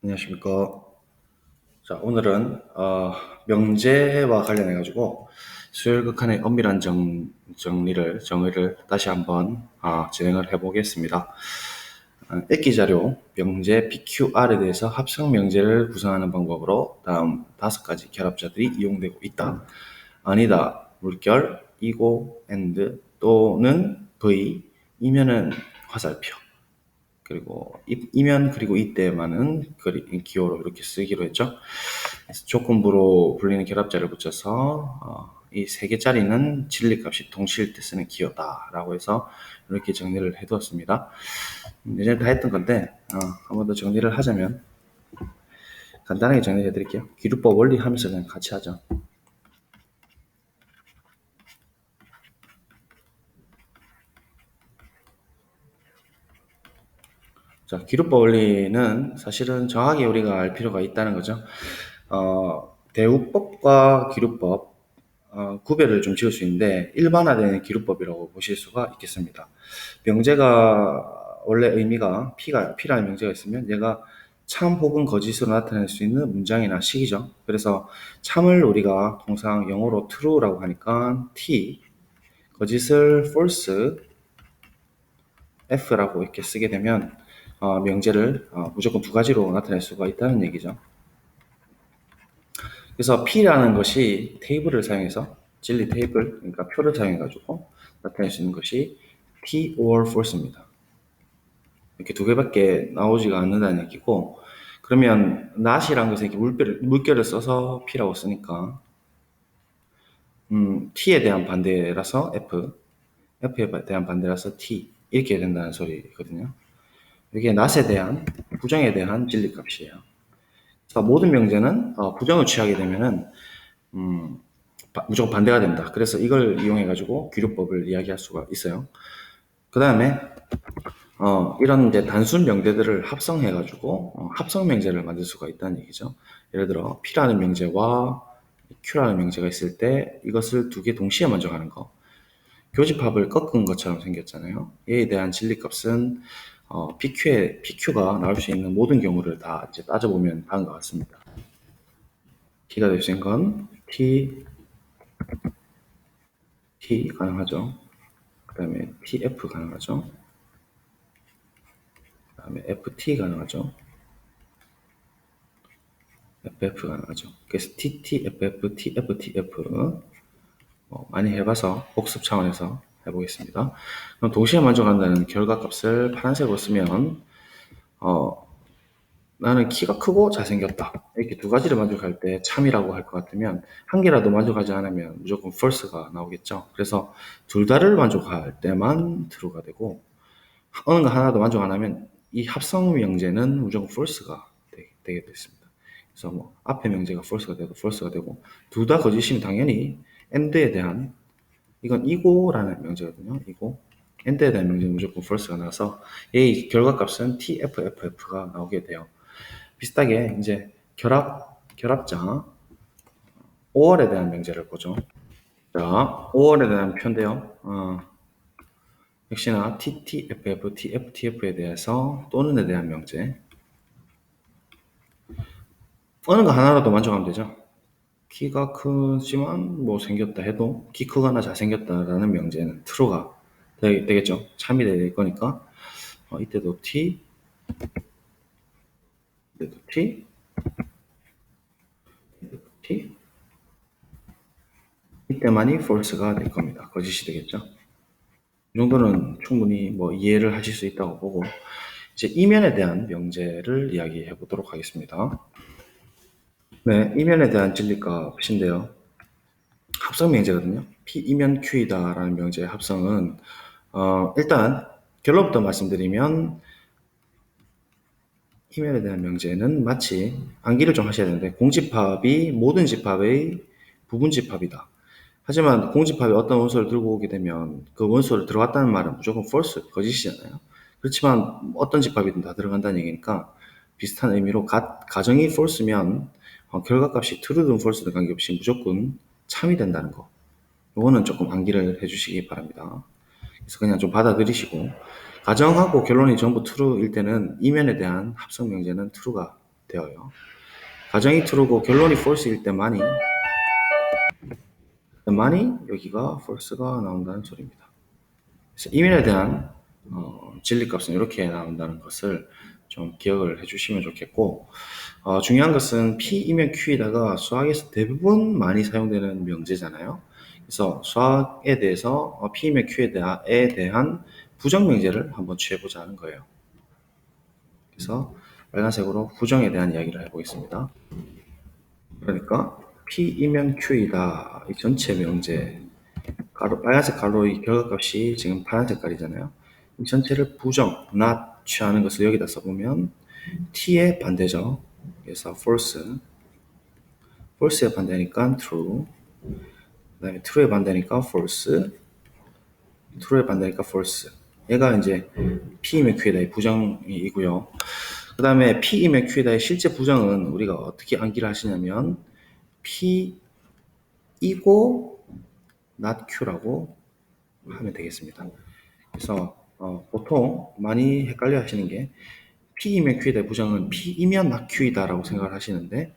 안녕하십니까. 자, 오늘은 명제와 관련해 가지고 수열극한의 엄밀한 정의를 다시 한번 진행을 해보겠습니다. 읽기 자료 명제 PQR에 대해서 합성 명제를 구성하는 방법으로 다음 5가지 결합자들이 이용되고 있다. 아니다, 물결, 이고, and 또는 v, 이면은 화살표. 그리고 이면 그리고 이때만은 기호로 이렇게 쓰기로 했죠. 그래서 조건부로 불리는 결합자를 붙여서 이 세 개짜리는 진리값이 동시일 때 쓰는 기호다라고 해서 이렇게 정리를 해두었습니다. 예전에 다 했던 건데 한 번 더 정리를 하자면 간단하게 정리해 드릴게요. 기류법 원리 하면서 그냥 같이 하죠. 자, 기류법 원리는 사실은 정확히 우리가 알 필요가 있다는 거죠. 대우법과 기류법 구별을 좀 지을 수 있는데 일반화되는 기류법이라고 보실 수가 있겠습니다. 명제가 원래 의미가 P라는 명제가 있으면 얘가 참 혹은 거짓으로 나타낼 수 있는 문장이나 식이죠. 그래서 참을 우리가 통상 영어로 true라고 하니까 T, 거짓을 false, F라고 이렇게 쓰게 되면 명제를 무조건 두 가지로 나타낼 수가 있다는 얘기죠. 그래서 P라는 것이 테이블을 사용해서 진리 테이블, 그러니까 표를 사용해가지고 나타낼 수 있는 것이 T or false입니다. 이렇게 두 개밖에 나오지가 않는다는 얘기고, 그러면 not이라는 것은 이렇게 물결을 써서 P라고 쓰니까 T에 대한 반대라서 F에 대한 반대라서 T 이렇게 된다는 소리거든요. 이게 not에 대한 부정에 대한 진리값이에요. 그래서 모든 명제는 부정을 취하게 되면은 무조건 반대가 된다. 그래서 이걸 이용해가지고 규류법을 이야기할 수가 있어요. 그 다음에 이런 이제 단순 명제들을 합성해가지고 합성 명제를 만들 수가 있다는 얘기죠. 예를 들어 P라는 명제와 Q라는 명제가 있을 때 이것을 두 개 동시에 먼저 가는 거. 교집합을 꺾은 것처럼 생겼잖아요. 얘에 대한 진리값은 PQ가 나올 수 있는 모든 경우를 다 이제 따져보면 다음과 같습니다. T가 될 수 있는 건 T 가능하죠. 그 다음에 TF 가능하죠. 그 다음에 FT 가능하죠. FF 가능하죠. 그래서 TT, FF, TF, TF 많이 해봐서 복습 차원에서 해보겠습니다. 그럼 동시에 만족한다는 결과값을 파란색으로 쓰면 나는 키가 크고 잘생겼다. 이렇게 두 가지를 만족할 때 참이라고 할 것 같으면 한 개라도 만족하지 않으면 무조건 false가 나오겠죠. 그래서 둘 다를 만족할 때만 true가 되고 어느 거 하나도 만족 안 하면 이 합성 명제는 무조건 false가 되게 됐습니다. 그래서 뭐 앞에 명제가 false가 되고 둘 다 거짓이면 당연히 and에 대한 이건 이고라는 명제거든요. 이고 and에 대한 명제는 무조건 false가 나와서 이 결과값은 TFFF가 나오게 돼요. 비슷하게 이제 결합자 5월에 대한 명제를 보죠. 자, 5월에 대한 표인데요. 역시나 TTFF, TFTF에 대해서 또는에 대한 명제. 어느 거 하나라도 만족하면 되죠. 키가 크지만 뭐 생겼다 해도 키 크거나 잘생겼다라는 명제는 true가 되겠죠. 참이 될 거니까 이때도 T, 이때도 T, 이때도 T, 이때만이 false가 될 겁니다. 거짓이 되겠죠. 이 정도는 충분히 뭐 이해를 하실 수 있다고 보고 이제 이면에 대한 명제를 이야기해 보도록 하겠습니다. 네, 이면에 대한 진리값인데요. 합성 명제거든요. P 이면 Q이다라는 명제의 합성은 일단 결론부터 말씀드리면 이면에 대한 명제는 마치 암기를 좀 하셔야 되는데 공집합이 모든 집합의 부분 집합이다. 하지만 공집합이 어떤 원소를 들고 오게 되면 그 원소를 들어갔다는 말은 무조건 false, 거짓이잖아요. 그렇지만 어떤 집합이든 다 들어간다는 얘기니까 비슷한 의미로 가정이 false면 결과값이 true든 false든 관계없이 무조건 참이 된다는 거. 이거는 조금 암기를 해주시기 바랍니다. 그래서 그냥 좀 받아들이시고 가정하고 결론이 전부 true일 때는 이면에 대한 합성 명제는 true가 되어요. 가정이 true고 결론이 false일 때만이 여기가 false가 나온다는 소리입니다. 그래서 이면에 대한 진리값은 이렇게 나온다는 것을 좀 기억을 해주시면 좋겠고, 중요한 것은 P이면 Q에다가 수학에서 대부분 많이 사용되는 명제잖아요. 그래서 수학에 대해서 P이면 Q에 대한 부정명제를 한번 취해보자는 거예요. 그래서 빨간색으로 부정에 대한 이야기를 해보겠습니다. 그러니까 P이면 Q이다. 이 전체 명제, 빨간색 가로 이 결과값이 지금 파란 색깔이잖아요. 이 전체를 부정, not 취하는 것을 여기다 써보면 t의 반대죠. 그래서 false의 반대니까 true, 그 다음에 true의 반대니까 false, true의 반대니까 false. 얘가 이제 P이면 Q에다의 부정이고요. 그 다음에 P이면 Q에다의 실제 부정은 우리가 어떻게 암기를 하시냐면 P이고 not Q라고 하면 되겠습니다. 그래서 보통 많이 헷갈려 하시는 게 P이면 Q이다의 부정은 P이면 not Q이다라고 생각을 하시는데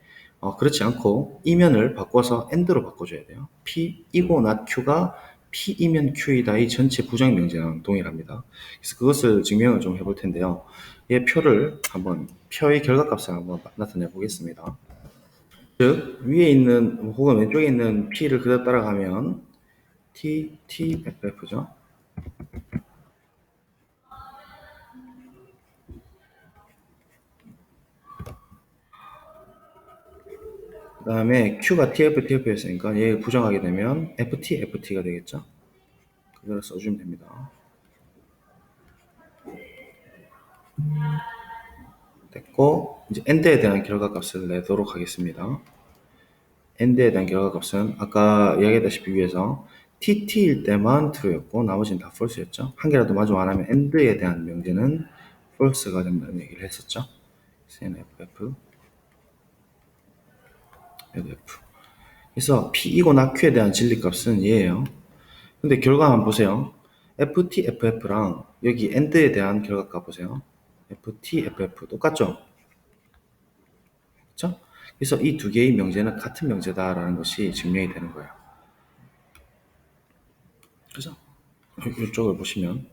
그렇지 않고 이면을 바꿔서 and로 바꿔줘야 돼요. P이고 not Q가 P이면 Q이다의 전체 부정 명제랑 동일합니다. 그래서 그것을 증명을 좀 해볼 텐데요. 이 표의 결과값을 한번 나타내 보겠습니다. 즉 위에 있는 혹은 왼쪽에 있는 P를 그대로 따라가면 TFF죠. 그 다음에 Q가 TF였으니까 얘 부정하게 되면 FT가 되겠죠. 그대로 써주면 됩니다. 됐고, 이제 AND에 대한 결과값을 내도록 하겠습니다. AND에 대한 결과값은 아까 이야기했다시피 위에서 TT일 때만 true였고 나머지는 다 false였죠. 한 개라도 마중 안 하면 AND에 대한 명제는 false가 된다는 얘기를 했었죠. CNFF 그래서 P이고 not Q에 대한 진리값은 얘예요. 근데 결과 한번 보세요. FTFF랑 여기 AND에 대한 결과값 보세요. FTFF 똑같죠? 그렇죠? 그래서 이 두 개의 명제는 같은 명제다라는 것이 증명이 되는 거예요. 그죠? 이쪽을 보시면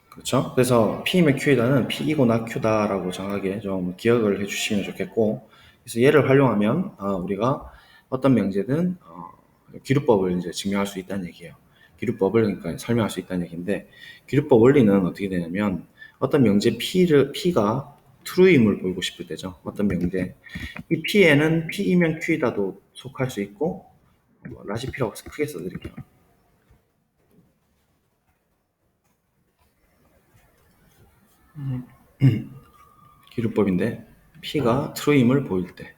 그렇죠? 그래서 P이면 Q이다는 P이고 not Q다라고 정확하게 좀 기억을 해주시면 좋겠고, 그래서 얘를 활용하면 우리가 어떤 명제든 기루법을 이제 증명할 수 있다는 얘기예요. 기루법을 그러니까 설명할 수 있다는 얘기인데, 기루법 원리는 어떻게 되냐면 어떤 명제 P가 true임을 보이고 싶을 때죠. 어떤 명제 이 P에는 P이면 Q이다도 속할 수 있고, 라지피라고 크게 써드릴게요. 기루법인데 P가 true임을 보일 때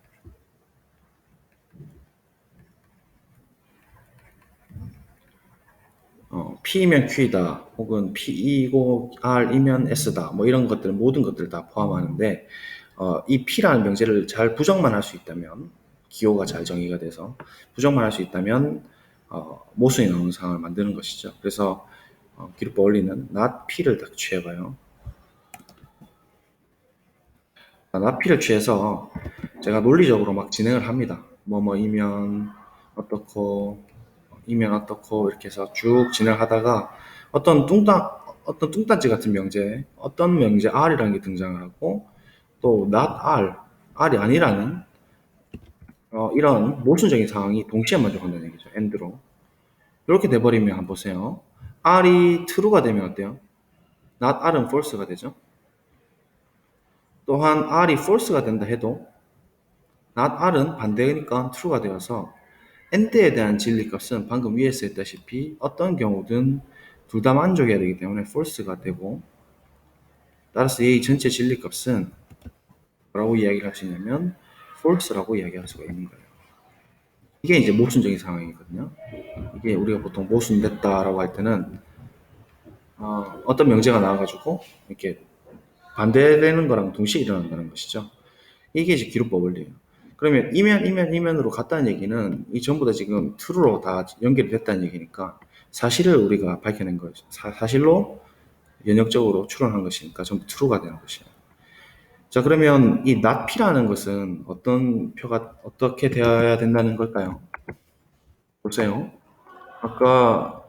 P이면 Q이다 혹은 P이고 R이면 S다 뭐 이런 것들 모든 것들을 다 포함하는데 이 P라는 명제를 잘 부정만 할 수 있다면 기호가 잘 정의가 돼서 부정만 할 수 있다면 모순이 나오는 상황을 만드는 것이죠. 그래서 기루법 원리는 not P를 딱 취해봐요. not P를 취해서 제가 논리적으로 막 진행을 합니다. 뭐뭐이면 어떻고 이면 어떻고 이렇게 해서 쭉 진행하다가 어떤 뚱딴지 같은 명제, 어떤 명제 R이라는 게 등장을 하고 또 not R이 아니라는 이런 모순적인 상황이 동시에 만족한다는 얘기죠. AND로. 이렇게 돼버리면 한번 보세요. R이 true가 되면 어때요? not R은 false가 되죠. 또한 R이 false가 된다 해도 not R은 반대니까 true가 되어서 AND에 대한 진리값은 방금 위에서 했다시피 어떤 경우든 둘 다 만족해야 되기 때문에 false가 되고, 따라서 얘의 전체 진리값은 뭐라고 이야기를 할 수 있냐면 false라고 이야기할 수가 있는 거예요. 이게 이제 모순적인 상황이거든요. 이게 우리가 보통 모순됐다라고 할 때는 어떤 명제가 나와가지고 이렇게 반대되는 거랑 동시에 일어난다는 것이죠. 이게 이제 기루법 원리예요. 그러면 이면으로 갔다는 얘기는 이 전부 다 지금 true로 다 연결이 됐다는 얘기니까 사실을 우리가 밝혀낸 거죠. 사실로 연역적으로 추론한 것이니까 전부 true가 되는 것이에요. 자, 그러면 이 not p라는 것은 어떤 표가 어떻게 되어야 된다는 걸까요? 보세요. 아까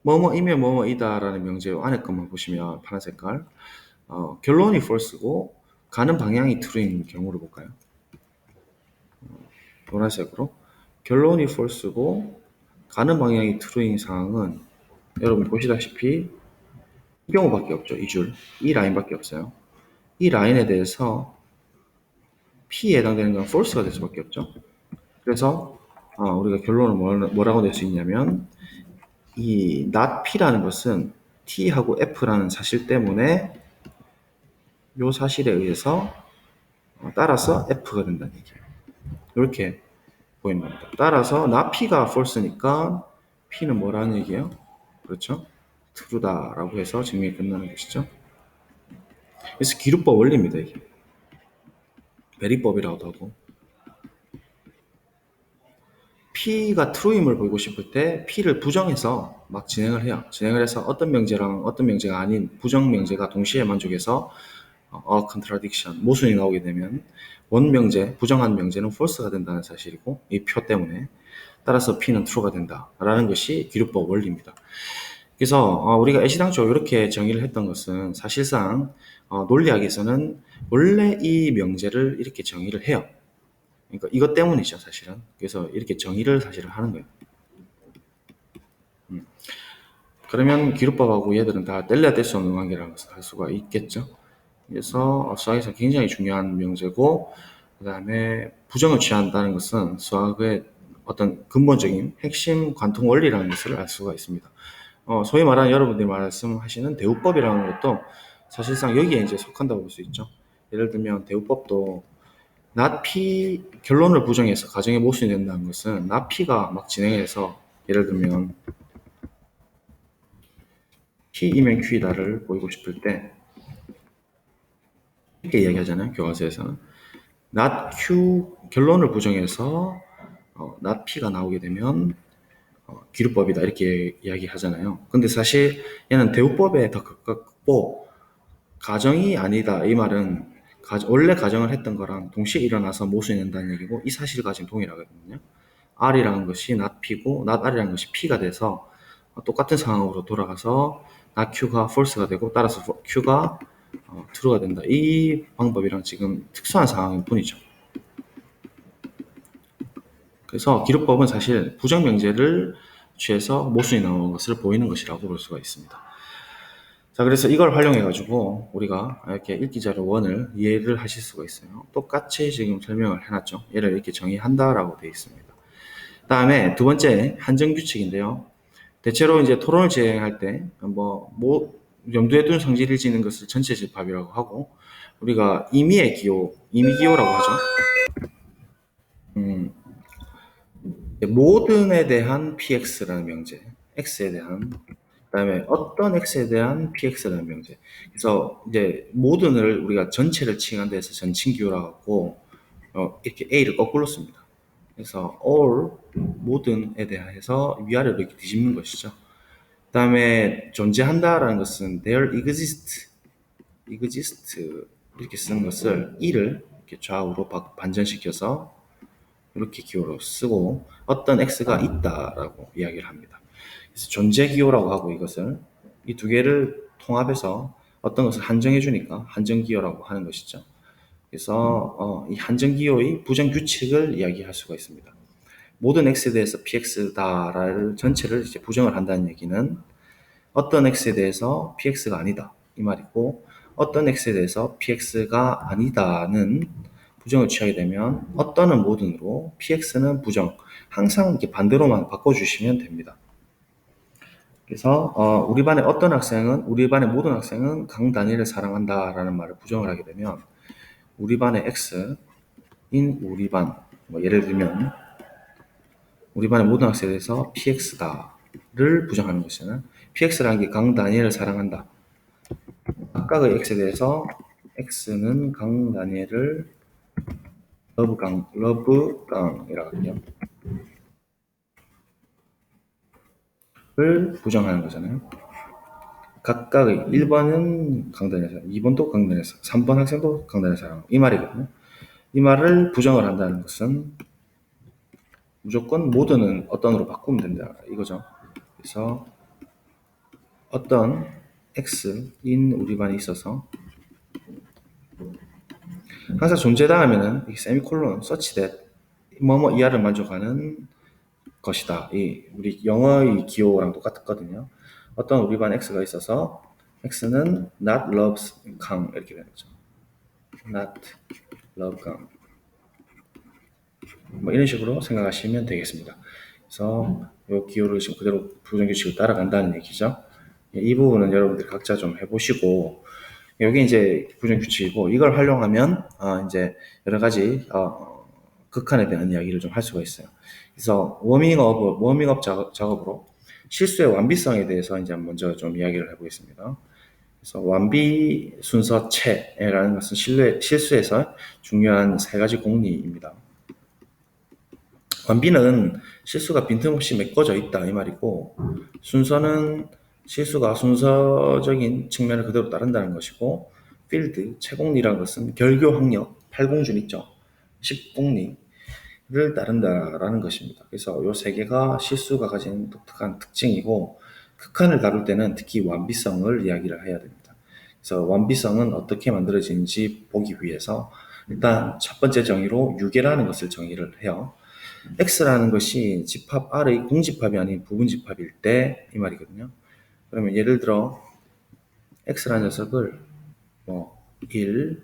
뭐뭐이면 뭐뭐이다라는 명제 안에 것만 보시면 파란 색깔 결론이 false고 가는 방향이 true인 경우를 볼까요? 노란색으로 결론이 false고 가는 방향이 true인 상황은 여러분 보시다시피 이 경우밖에 없죠. 이 라인밖에 없어요. 이 라인에 대해서 P에 해당되는 건 false가 될 수밖에 없죠. 그래서 우리가 결론을 뭐라고 낼 수 있냐면 이 not P라는 것은 T하고 F라는 사실 때문에 이 사실에 의해서 따라서 F가 된다는 얘기예요. 이렇게 보이는 겁니다. 따라서 not P가 false니까 P는 뭐라는 얘기예요? 그렇죠? true다라고 해서 증명이 끝나는 것이죠. 그래서 기루법 원리입니다. 이게 베리법이라고도 하고 P가 true임을 보이고 싶을 때 P를 부정해서 막 진행을 해요. 진행을 해서 어떤 명제랑 어떤 명제가 아닌 부정 명제가 동시에 만족해서 contradiction, 모순이 나오게 되면 원 명제, 부정한 명제는 false가 된다는 사실이고 이 표 때문에 따라서 P는 true가 된다라는 것이 기루법 원리입니다. 그래서 우리가 애시당초 이렇게 정의를 했던 것은 사실상 논리학에서는 원래 이 명제를 이렇게 정의를 해요. 그러니까 이것 때문이죠, 사실은. 그래서 이렇게 정의를 사실은 하는 거예요. 그러면 기루법하고 얘들은 다 뗄래야 뗄 수 없는 관계라고 할 수가 있겠죠. 그래서 수학에서 굉장히 중요한 명제고, 그 다음에 부정을 취한다는 것은 수학의 어떤 근본적인 핵심 관통 원리라는 것을 알 수가 있습니다. 소위 말하는 여러분들이 말씀하시는 대우법이라는 것도 사실상 여기에 이제 속한다고 볼 수 있죠. 예를 들면 대우법도 not P 결론을 부정해서 가정의 모순이 된다는 것은 not P가 막 진행해서 예를 들면 P이면 Q이다를 보이고 싶을 때 이렇게 이야기하잖아요. 교과서에서는 not Q 결론을 부정해서 not P가 나오게 되면 기루법이다 이렇게 이야기하잖아요. 근데 사실 얘는 대우법에 더 가깝고 가정이 아니다 이 말은 원래 가정을 했던 거랑 동시에 일어나서 모순이 된다는 얘기고 이 사실과 지금 동일하거든요. R이라는 것이 not P고 not R이라는 것이 P가 돼서 똑같은 상황으로 돌아가서 not Q가 false가 되고 따라서 Q가 true가 된다. 이 방법이랑 지금 특수한 상황일 뿐이죠. 그래서 기록법은 사실 부정명제를 취해서 모순이 나오는 것을 보이는 것이라고 볼 수가 있습니다. 자, 그래서 이걸 활용해 가지고 우리가 이렇게 읽기자료 1을 이해를 하실 수가 있어요. 똑같이 지금 설명을 해놨죠. 얘를 이렇게 정의한다라고 되어 있습니다. 다음에 두 번째 한정규칙인데요. 대체로 이제 토론을 진행할 때 염두에 둔 성질을 지는 것을 전체 집합이라고 하고 우리가 임의기호라고 하죠. 모든에 대한 px라는 명제, x에 대한 그다음에 어떤 x에 대한 px라는 명제. 그래서 이제 모든을 우리가 전체를 칭한 데서 전칭기호라고 하고 이렇게 a를 거꾸로 씁니다. 그래서 all 모든에 대해서 위아래로 이렇게 뒤집는 것이죠. 그 다음에 존재한다라는 것은 there exist 이렇게 쓰는 것을 e를 이렇게 좌우로 반전시켜서 이렇게 기호로 쓰고 어떤 x가 있다라고 이야기를 합니다. 그래서 존재 기호라고 하고 이것을 이 두 개를 통합해서 어떤 것을 한정해 주니까 한정 기호라고 하는 것이죠. 그래서 이 한정 기호의 부정 규칙을 이야기할 수가 있습니다. 모든 x에 대해서 px다를 전체를 이제 부정을 한다는 얘기는 어떤 x에 대해서 px가 아니다 이 말이고 어떤 x에 대해서 px가 아니다는 부정을 취하게 되면 어떤은 모든으로 px는 부정 항상 이렇게 반대로만 바꿔주시면 됩니다. 그래서 우리 반의 모든 학생은 강다니엘을 사랑한다라는 말을 부정을 하게 되면 우리 반의 x인 우리 반 예를 들면 우리 반의 모든 학생에 대해서 px다를 부정하는 것은 px라는 게 강다니엘을 사랑한다. 각각의 x에 대해서 x는 강다니엘을 러브강이라고 할게요. 을 부정하는 거잖아요. 각각의 1번은 강단에서, 2번도 강단에서, 3번 학생도 강단에서 하는 이 말이거든요. 이 말을 부정을 한다는 것은 무조건 모드는 어떤으로 바꾸면 된다 이거죠. 그래서 어떤 x인 우리 반에 있어서 항상 존재다 하면은 이 세미콜론 such that 뭐뭐 이하를 만족하는 것이다. 이 우리 영어의 기호랑 똑같거든요. 어떤 우리 반 x가 있어서 x는 not loves 강 이렇게 되는 거죠. not love 강 뭐 이런 식으로 생각하시면 되겠습니다. 그래서 이 기호를 지금 그대로 부정규칙을 따라간다는 얘기죠. 이 부분은 여러분들 각자 좀 해보시고 여기 이제 부정규칙이고 이걸 활용하면 이제 여러 가지 극한에 대한 이야기를 좀 할 수가 있어요. 그래서 워밍업 작업으로 실수의 완비성에 대해서 이제 먼저 좀 이야기를 해보겠습니다. 그래서 완비 순서체라는 것은 실수에서 중요한 세 가지 공리입니다. 완비는 실수가 빈틈없이 메꿔져 있다 이 말이고, 순서는 실수가 순서적인 측면을 그대로 따른다는 것이고, 필드, 채공리라는 것은 결교 학력, 8공준 있죠. 10공리를 따른다라는 것입니다. 그래서 이 세 개가 실수가 가진 독특한 특징이고, 극한을 다룰 때는 특히 완비성을 이야기를 해야 됩니다. 그래서 완비성은 어떻게 만들어지는지 보기 위해서 일단 첫 번째 정의로 유계라는 것을 정의를 해요. X라는 것이 집합 R의 공집합이 아닌 부분집합일 때 이 말이거든요. 그러면 예를 들어 X라는 녀석을 1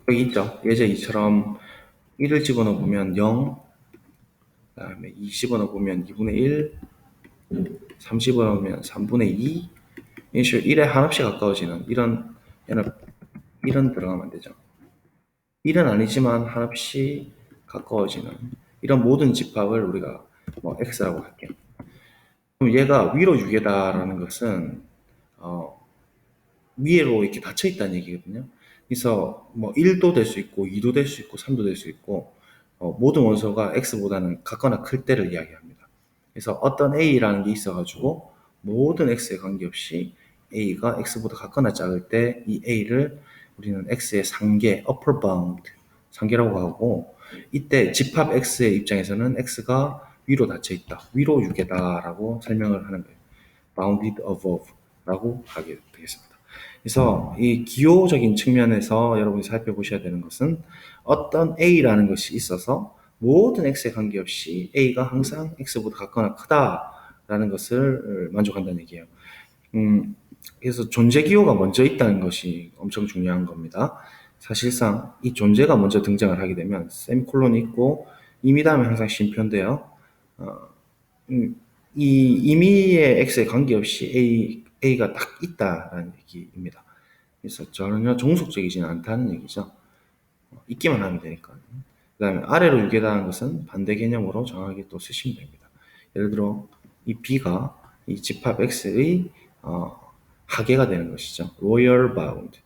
여기 있죠. 예제 2처럼 1을 집어넣으면 0, 그 다음에 2 집어넣으면 2분의 1, 3 집어넣으면 3분의 2, 이런 식으로 1에 한없이 가까워지는 이런 들어가면 안 되죠. 1은 아니지만 한없이 가까워지는 이런 모든 집합을 우리가 X라고 할게요. 그럼 얘가 위로 유계다라는 것은 위로 이렇게 닫혀 있다는 얘기거든요. 그래서 1도 될 수 있고 2도 될 수 있고 3도 될 수 있고 모든 원소가 x보다는 같거나 클 때를 이야기합니다. 그래서 어떤 a라는 게 있어가지고 모든 x에 관계없이 a가 x보다 같거나 작을 때 이 a를 우리는 x의 상계, upper bound 상계라고 하고, 이때 집합 x의 입장에서는 x가 위로 닫혀 있다, 위로 유계다라고 설명을 하는 거예요. bounded above라고 하게 되겠습니다. 그래서 이 기호적인 측면에서 여러분이 살펴보셔야 되는 것은 어떤 a라는 것이 있어서 모든 x에 관계없이 a가 항상 x보다 같거나 크다라는 것을 만족한다는 얘기예요. 그래서 존재 기호가 먼저 있다는 것이 엄청 중요한 겁니다. 사실상 이 존재가 먼저 등장을 하게 되면 세미콜론이 있고 임의 다음에 항상 쉼표인데요. 이 임의의 x에 관계없이 a가 딱 있다라는 얘기입니다. 그래서 전혀 종속적이지는 않다는 얘기죠. 있기만 하면 되니까. 그 다음에 아래로 유계다는 것은 반대 개념으로 정확하게 또 쓰시면 됩니다. 예를 들어 이 b가 이 집합 x의 하계가 되는 것이죠. lower bound.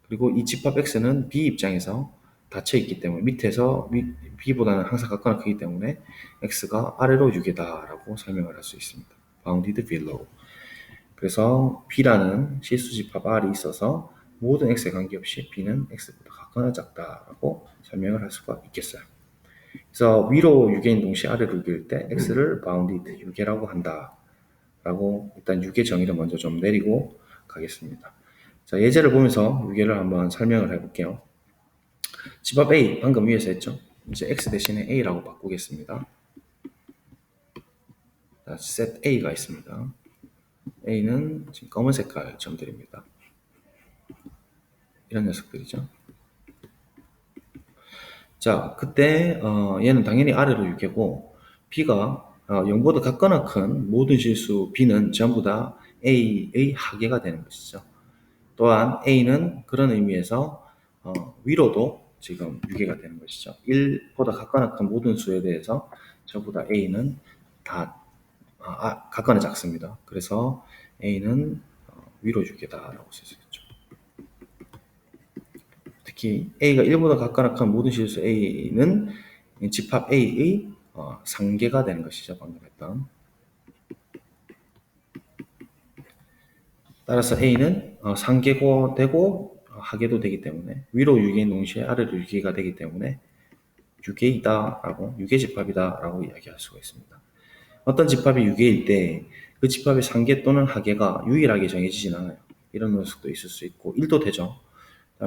그리고 이 집합 x는 b 입장에서 닫혀 있기 때문에 밑에서 b보다는 항상 같거나 크기 때문에 x가 아래로 유계다라고 설명을 할 수 있습니다. bounded below. 그래서 b라는 실수 집합 r이 있어서 모든 x에 관계없이 b는 x보다 같거나 작다라고 설명을 할 수가 있겠어요. 그래서 위로 유계인 동시에 아래로 유계일 때 x를 bounded 유계라고 한다라고 일단 유계 정의를 먼저 좀 내리고 가겠습니다. 자, 예제를 보면서 유계를 한번 설명을 해볼게요. 집합 A 방금 위에서 했죠. 이제 x 대신에 a라고 바꾸겠습니다. 자, set a가 있습니다. a는 지금 검은 색깔 점들입니다. 이런 녀석들이죠. 자, 그때 얘는 당연히 아래로 유계고 b가 0보다 같거나 큰 모든 실수 b는 전부 다 a의 하계가 되는 것이죠. 또한 a는 그런 의미에서 위로도 지금 유계가 되는 것이죠. 1보다 같거나 큰 모든 수에 대해서 전부 다 a는 다 같거나 작습니다. 그래서 a는 위로 유계다라고 쓸 수 있죠. 특히 a가 1보다 같거나 큰 모든 실수 a는 집합 a의 상계가 되는 것이죠. 방금 했던. 따라서 A는 상계고 되고 하계도 되기 때문에 위로 유계인 동시에 아래로 유계가 되기 때문에 유계이다라고 유계집합이다라고 이야기할 수가 있습니다. 어떤 집합이 유계일 때 그 집합의 상계 또는 하계가 유일하게 정해지진 않아요. 이런 녀석도 있을 수 있고 1도 되죠.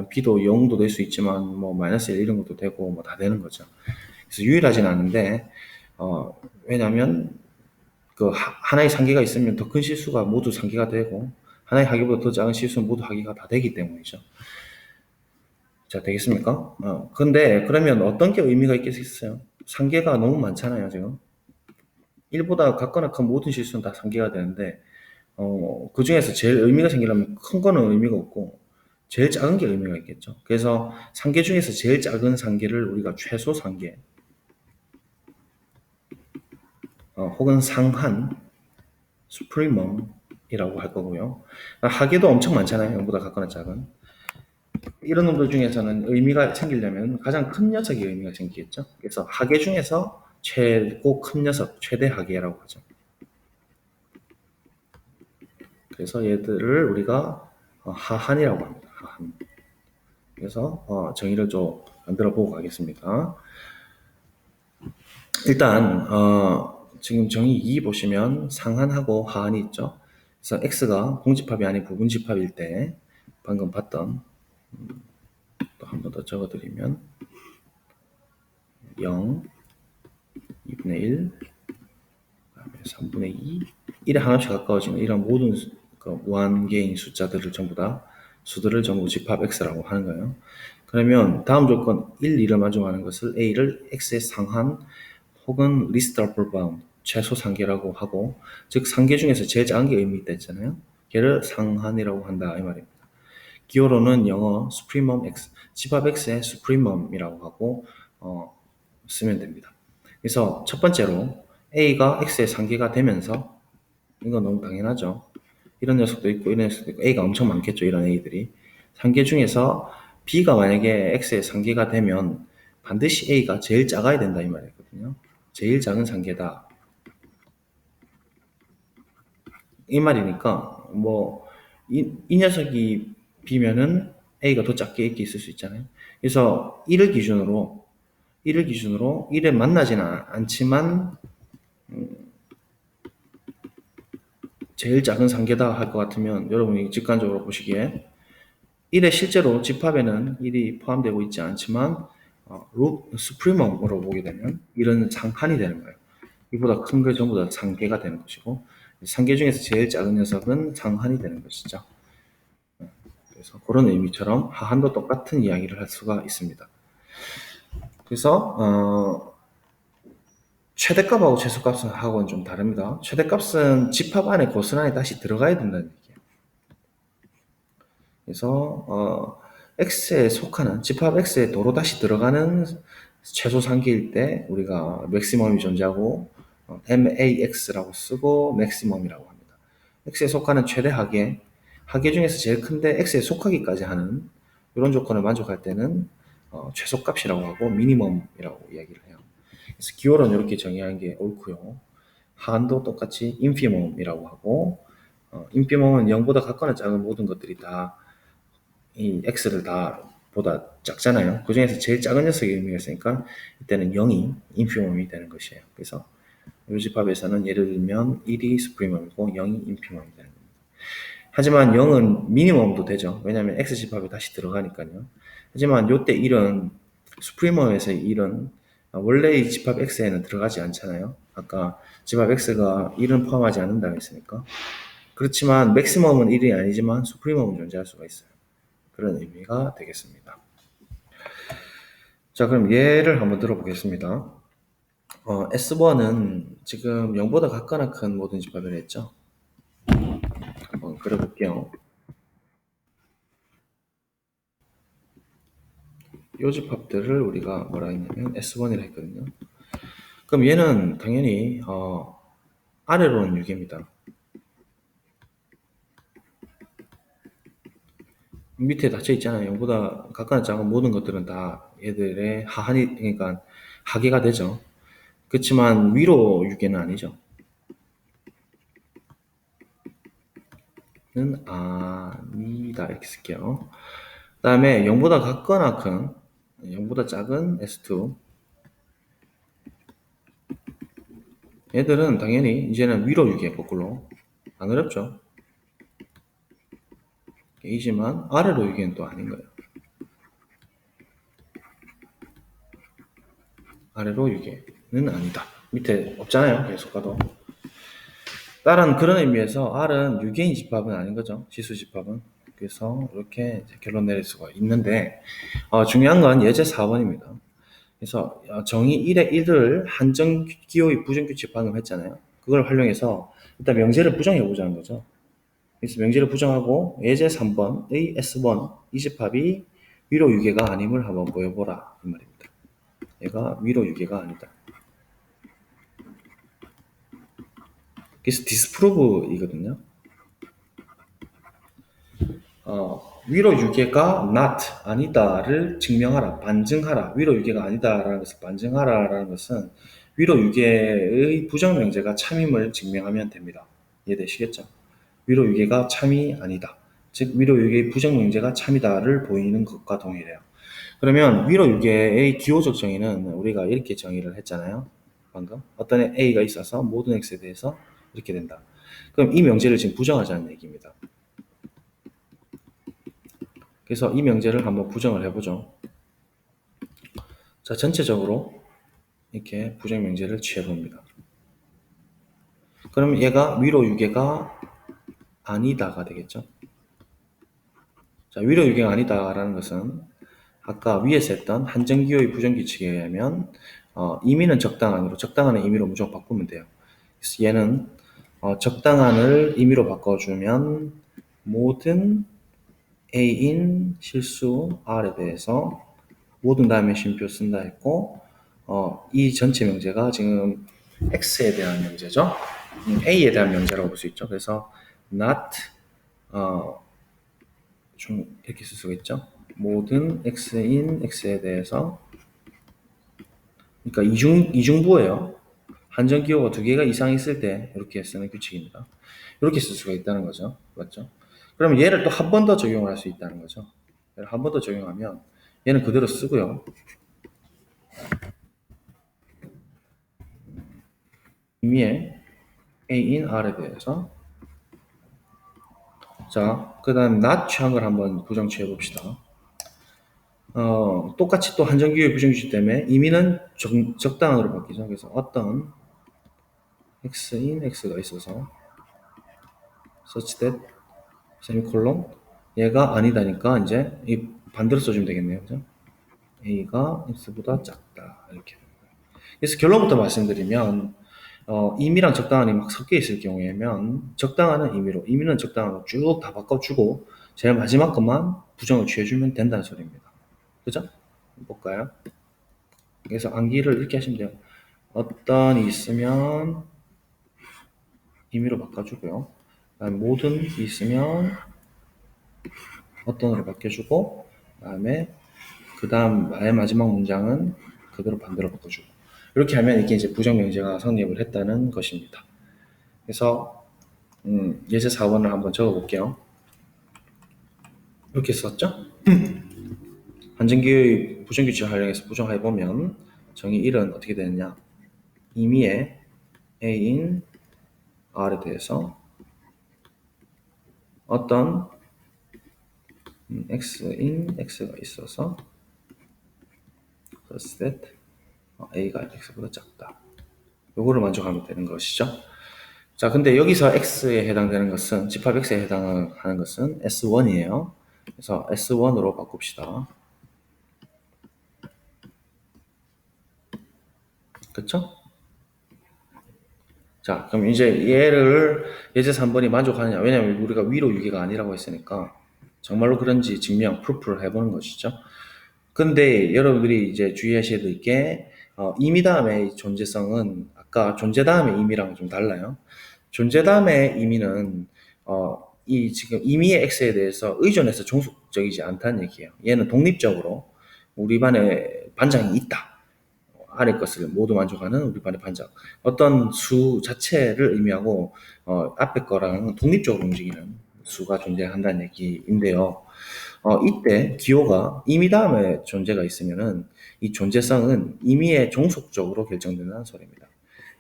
B도 0도 될 수 있지만 뭐 마이너스 1 이런 것도 되고 뭐 다 되는 거죠. 그래서 유일하진 않은데 왜냐하면 그 하나의 상계가 있으면 더 큰 실수가 모두 상계가 되고 하나의 하계보다 더 작은 실수는 모두 하계가 다 되기 때문이죠. 자, 되겠습니까? 근데 그러면 어떤 게 의미가 있겠어요? 상계가 너무 많잖아요, 지금. 1보다 같거나 큰 모든 실수는 다 상계가 되는데 그 중에서 제일 의미가 생기려면 큰 거는 의미가 없고 제일 작은 게 의미가 있겠죠. 그래서 상계 중에서 제일 작은 상계를 우리가 최소 상계 혹은 상한 수프리멈이라고 할 거고요. 하계도 엄청 많잖아요. 0보다 같거나 작은. 이런 놈들 중에서는 의미가 생기려면 가장 큰 녀석이 의미가 생기겠죠. 그래서 하계 중에서 최고 큰 녀석, 최대 하계라고 하죠. 그래서 얘들을 우리가 하한이라고 합니다. 하한. 그래서 정의를 좀 만들어 보고 가겠습니다. 일단 지금 정의 2 보시면 상한하고 하한이 있죠. 그래서 x가 공집합이 아닌 부분집합일 때 방금 봤던 또 한 번 더 적어드리면 0, 2분의 1, 3분의 2, 1에 한없이 가까워지는 이런 모든 무한계인 숫자들을 전부 다 수들을 전부 집합 x라고 하는 거예요. 그러면 다음 조건 1, 2를 마중하는 것을 a를 x의 상한 혹은 least upper bound 최소 상계라고 하고 즉 상계 중에서 제일 작은 게 의미 있다 했잖아요. 걔를 상한이라고 한다 이 말입니다. 기호로는 영어 supremum x 집합 x의 supremum이라고 하고 쓰면 됩니다. 그래서 첫 번째로 a가 x의 상계가 되면서 이건 너무 당연하죠. 이런 녀석도 있고 이런 녀석도 있고 a가 엄청 많겠죠. 이런 a들이 상계 중에서 b가 만약에 x의 상계가 되면 반드시 a가 제일 작아야 된다 이 말이거든요. 제일 작은 상계다 이 말이니까 뭐 이 녀석이 b면은 a가 더 작게 이렇게 있을 수 있잖아요. 그래서 1을 기준으로 1에 만나지는 않지만 제일 작은 상계다 할 것 같으면 여러분이 직관적으로 보시기에 1에 실제로 집합에는 1이 포함되고 있지 않지만 수프리멈으로 보게 되면 1은 상한이 되는 거예요. 이보다 큰 게 전부 다 상계가 되는 것이고 상계 중에서 제일 작은 녀석은 상한이 되는 것이죠. 그래서 그런 의미처럼 하한도 똑같은 이야기를 할 수가 있습니다. 그래서 최대값하고 최소값하고는 좀 다릅니다. 최대값은 집합 안에 고스란히 다시 들어가야 된다는 얘기예요. 그래서 x에 속하는 집합 x에 도로 다시 들어가는 최소 상계일 때 우리가 맥시멈이 존재하고 max라고 쓰고 맥시멈이라고 합니다. x에 속하는 최대 하계 중에서 제일 큰데 x에 속하기까지 하는 이런 조건을 만족할 때는 최소값이라고 하고 미니멈이라고 이야기를 해요. 그래서 기호로는 이렇게 정의하는 게 옳고요. 하한도 똑같이 인피멈이라고 하고 인피멈은 0보다 같거나 작은 모든 것들이 다 이 x를 다 보다 작잖아요. 그 중에서 제일 작은 녀석의 의미가 있으니까 이때는 0이 인피멈이 되는 것이에요. 그래서 이 집합에서는 예를 들면 1이 스프리멈이고 0이 인피멈이 되는 겁니다. 하지만 0은 미니멈도 되죠. 왜냐하면 x 집합에 다시 들어가니까요. 하지만 이때 1은 수프리멈에서의 1은 원래 이 집합 x에는 들어가지 않잖아요. 아까 집합 x가 1은 포함하지 않는다고 했으니까. 그렇지만 맥시멈은 1이 아니지만 수프리멈은 존재할 수가 있어요. 그런 의미가 되겠습니다. 자, 그럼 예를 한번 들어보겠습니다. S1은 지금 0보다 같거나 큰 모든 집합을 했죠. 한번 그려볼게요. 이 집합들을 우리가 뭐라 했냐면 S1이라 했거든요. 그럼 얘는 당연히 아래로는 유계입니다. 밑에 닫혀 있잖아요. 0보다 각각 작은 모든 것들은 다 얘들의 하한이 그러니까 하계가 되죠. 그렇지만 위로 유계는 아니죠. 아니다 이렇게 쓸게요. 그 다음에 0보다 같거나 큰 0보다 작은 S2 얘들은 당연히 이제는 위로 유기해 거꾸로 안 어렵죠. 이지만 아래로 유기는 또 아닌 거예요. 아래로 유기는 아니다. 밑에 없잖아요. 계속 가도. 다른 그런 의미에서 R은 유기인 집합은 아닌 거죠. 지수 집합은. 그래서 이렇게 결론 내릴 수가 있는데 중요한 건 예제 4번입니다. 그래서 정의 1의 1을 한정 기호의 부정규칙 반응했잖아요. 그걸 활용해서 일단 명제를 부정해 보자는 거죠. 그래서 명제를 부정하고 예제 3번의 S1 이 집합이 위로 유계가 아님을 한번 보여보라 이 말입니다. 얘가 위로 유계가 아니다. 그래서 디스프로브이거든요. 위로 유계가 not 아니다를 증명하라, 반증하라. 위로 유계가 아니다라는 것을 반증하라라는 것은 위로 유계의 부정 명제가 참임을 증명하면 됩니다. 이해되시겠죠? 위로 유계가 참이 아니다. 즉 위로 유계의 부정 명제가 참이다를 보이는 것과 동일해요. 그러면 위로 유계의 기호적 정의는 우리가 이렇게 정의를 했잖아요. 방금 어떤 A가 있어서 모든 X에 대해서 이렇게 된다. 그럼 이 명제를 지금 부정하자는 얘기입니다. 그래서 이 명제를 한번 부정을 해보죠. 자, 전체적으로 이렇게 부정 명제를 취해봅니다. 그럼 얘가 위로 유계가 아니다가 되겠죠. 자, 위로 유계가 아니다라는 것은 아까 위에서 했던 한정기호의 부정규칙에 의하면 임의는 적당한으로 적당한을 임의로 무조건 바꾸면 돼요. 그래서 얘는 적당한을 임의로 바꿔주면 모든 A인 실수 R에 대해서 모든 다음에 쉼표 쓴다 했고 이 전체 명제가 지금 X에 대한 명제죠. A에 대한 명제라고 볼 수 있죠. 그래서 not 좀 이렇게 쓸 수가 있죠. 모든 X인 X에 대해서 그러니까 이중부예요. 한정기호가 두 개가 이상 있을 때 이렇게 쓰는 규칙입니다. 이렇게 쓸 수가 있다는 거죠. 맞죠? 그러면 얘를 또 한 번 더 적용을 할 수 있다는 거죠. 얘를 한 번 더 적용하면 얘는 그대로 쓰고요. 의미의 A인 R에 대해서 자, 그 다음 not 취한 걸 한번 부정 취해 봅시다. 똑같이 또 한정기호의 부정규칙 때문에 의미는 적당한으로 바뀌죠. 그래서 어떤 X인 X가 있어서 such that 세미콜론 얘가 아니다니까 이제 이 반대로 써주면 되겠네요. 그죠? A가 X보다 작다 이렇게. 그래서 결론부터 말씀드리면 임의랑 적당한이 막 섞여 있을 경우에면 적당한은 임의로, 임의는 적당한으로 쭉 다 바꿔주고 제일 마지막 것만 부정을 취해주면 된다는 소리입니다. 그죠? 볼까요? 그래서 암기를 이렇게 하시면 돼요. 어떤이 있으면 임의로 바꿔주고요. 그다음에 모든 있으면 어떤으로 바꿔주고 그다음에 그 다음 마지막 문장은 그대로 반대로 바꿔주고 이렇게 하면 이게 이제 부정명제가 성립을 했다는 것입니다. 그래서 예제 4번을 한번 적어볼게요. 이렇게 썼죠? 한정기의 부정규칙을 활용해서 부정해보면 정의 1은 어떻게 되느냐 임의의 A인 R에 대해서 어떤 X인 X가 있어서 such that A가 X보다 작다. 요거를 만족하면 되는 것이죠. 자, 근데 여기서 X에 해당되는 것은, 집합 X에 해당하는 것은 S1이에요. 그래서 S1으로 바꿉시다. 그쵸? 자, 그럼 이제 얘를 예제 3번이 만족하느냐. 왜냐면 우리가 위로 유기가 아니라고 했으니까 정말로 그런지 증명, 프루프를 해보는 것이죠. 근데 여러분들이 이제 주의하셔야 될 게, 임의 다음의 존재성은 아까 존재 다음의 임의랑 좀 달라요. 존재 다음의 임의는, 이 지금 임의의 X에 대해서 의존해서 종속적이지 않다는 얘기예요. 얘는 독립적으로 우리 반에 반장이 있다. 아래 것을 모두 만족하는 우리 반의 반장. 어떤 수 자체를 의미하고, 앞에 거랑 독립적으로 움직이는 수가 존재한다는 얘기인데요. 이때 기호가 임의 다음에 존재가 있으면은 이 존재성은 임의의 종속적으로 결정된다는 소리입니다.